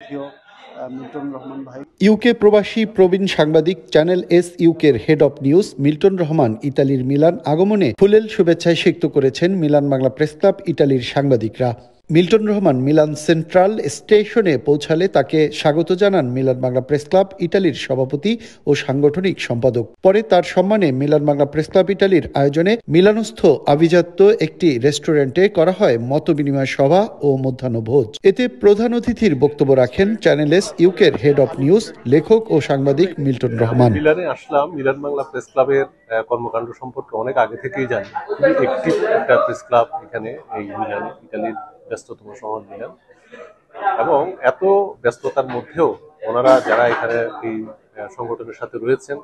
Milton Rahman ভাই। UK প্রবাসী প্রবীণ সাংবাদিক চ্যানেল এস ইউকের head of news Milton Rahman ইতালির মিলান আগমনে ফুলেল শুভেচ্ছায় সিক্ত করেছেন মিলান বাংলা প্রেস ক্লাব ইতালির সাংবাদিকরা। মিল্টন রহমান মিলান সেন্ট্রাল স্টেশনে পৌঁছালে তাকে স্বাগত জানান মিলান বাংলা প্রেস ক্লাব ইতালির সভাপতি ও সাংগঠনিক সম্পাদক। পরে তার সম্মানে মিলান বাংলা প্রেস ক্লাব ইতালির আয়োজনে মিলানস্থ আভিজাত্য একটি রেস্টুরেন্টে করা হয় মতবিনিময় সভা ও মধ্যাহ্নভোজ। এতে প্রধান অতিথির বক্তব্য রাখেন চ্যানেল এস ইউকের হেড অব নিউজ লেখক ও সাংবাদিক মিল্টন রহমান। মিলানে আসলাম, মিলান বাংলা প্রেস ক্লাবের কর্মকাণ্ড সম্পর্কে অনেক আগে থেকেই জানি। খুবই একটি একটা প্রেস ক্লাব এখানে এই মিলানে, ইতালির ব্যস্ততম শহর মিলান। এবং এত ব্যস্ততার মধ্যেও ওনারা যারা এখানে এই সংগঠনের সাথে রয়েছেন,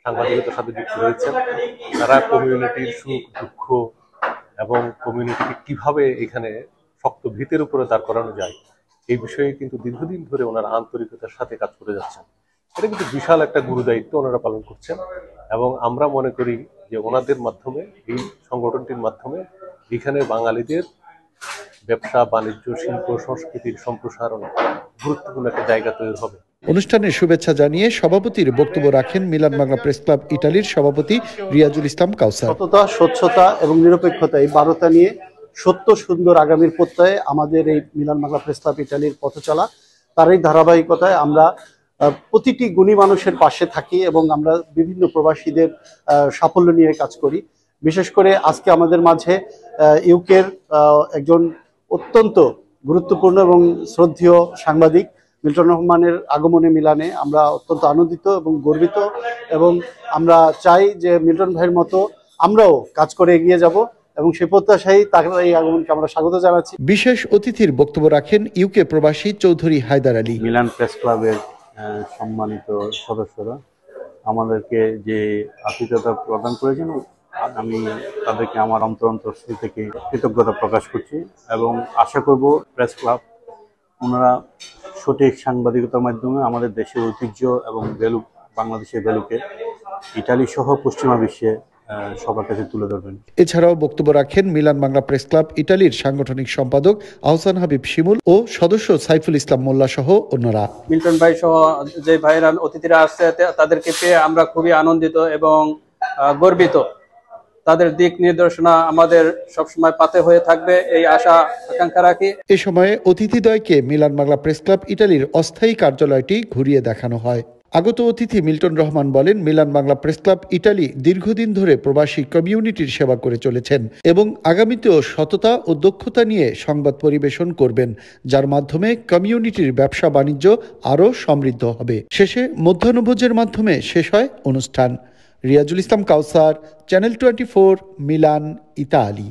সাংবাদিকতার সাথে যুক্ত রয়েছেন, তারা কমিউনিটির সুখ দুঃখ এবং কমিউনিটিকে কিভাবে এখানে শক্ত ভিতের উপরে দাঁড় করানো যায় এই বিষয়ে কিন্তু দীর্ঘদিন ধরে ওনারা আন্তরিকতার সাথে কাজ করে যাচ্ছেন। এটা কিন্তু বিশাল একটা গুরুদায়িত্ব ওনারা পালন করছেন এবং আমরা মনে করি যে ওনাদের মাধ্যমে, এই সংগঠনটির মাধ্যমে এখানে বাঙালিদের ব্যবসা বাণিজ্য শিল্প সংস্কৃতির সম্প্রসারণে গুরুত্বপূর্ণ একটা জায়গা তৈরি হবে। অনুষ্ঠানে শুভেচ্ছা জানিয়ে সভাপতির বক্তব্য রাখেন মিলান বাংলা প্রেস ক্লাব ইতালির সভাপতি রিয়াজুল ইসলাম কাউসার। সততা, স্বচ্ছতা এবং নিরপেক্ষতা, এই বারোটা নিয়ে সত্য সুন্দর আগামীর প্রত্যয়ে আমাদের এই মিলান বাংলা প্রেস ক্লাব ইতালির পথ চলা। তার এই ধারাবাহিকতায় আমরা প্রতিটি গুণী মানুষের পাশে থাকি এবং আমরা বিভিন্ন প্রবাসীদের সাফল্য নিয়ে কাজ করি। বিশেষ করে আজকে আমাদের মাঝে ইউকের একজন অত্যন্ত গুরুত্বপূর্ণ এবং শ্রদ্ধেয় সাংবাদিক মিল্টন রহমানের আগমনে মিলানে আমরা অত্যন্ত আনন্দিত এবং গর্বিত, এবং আমরা চাই যে মিল্টন ভাইয়ের মতো আমরাও কাজ করে এগিয়ে যাব এবং সেই প্রত্যাশায় তার এই আগমনকে আমরা স্বাগত জানাচ্ছি। বিশেষ অতিথির বক্তব্য রাখেন ইউকে প্রবাসী চৌধুরী হায়দার আলী। মিলান প্রেস ক্লাবের সম্মানিত সদস্যরা আমাদেরকে যে আতিথ্যতা প্রদান করেছেন, আমি তাদেরকে আমার অন্তরস্থল থেকে কৃতজ্ঞতা প্রকাশ করছি এবং আশা করব প্রেস ক্লাব ওনারা সঠিক সাংবাদিকতার মাধ্যমে আমাদের দেশের ঐতিহ্য এবং ভ্যালু, বাংলাদেশের ভ্যালুকে ইটালি সহ পশ্চিমা বিশ্বে সবার কাছে তুলে ধরবেন। এছাড়াও বক্তব্য রাখেন মিলান বাংলা প্রেস ক্লাব ইতালির সাংগঠনিক সম্পাদক আহসান হাবিব শিমুল ও সদস্য সাইফুল ইসলাম মোল্লা সহ অন্যরা। মিল্টন ভাই সহ যে ভাইরা অতিথিরা আসছে তাদেরকে পেয়ে আমরা খুবই আনন্দিত এবং গর্বিত। তাদের দিক নির্দেশনা আমাদের সবসময় পাতে হয়ে থাকবে এই আশা আকাঙ্ক্ষা রাখি। এ সময়ে অতিথিদ্বয়কে মিলান বাংলা প্রেস ক্লাব ইতালির অস্থায়ী কার্যালয়টি ঘুরিয়ে দেখানো হয়। আগত অতিথি মিল্টন রহমান বলেন, Milan Bangla press club Italy দীর্ঘদিন ধরে প্রবাসী কমিউনিটির সেবা করে চলেছেন এবং আগামীতেও সততা ও দক্ষতা নিয়ে সংবাদ পরিবেশন করবেন, যার মাধ্যমে কমিউনিটির ব্যবসা বাণিজ্য আরও সমৃদ্ধ হবে। শেষে মধ্যাহ্নভোজের মাধ্যমে শেষ হয় অনুষ্ঠান। রিয়াজুল ইসলাম কাউসার, চ্যানেল 24, মিলান, ইতালি।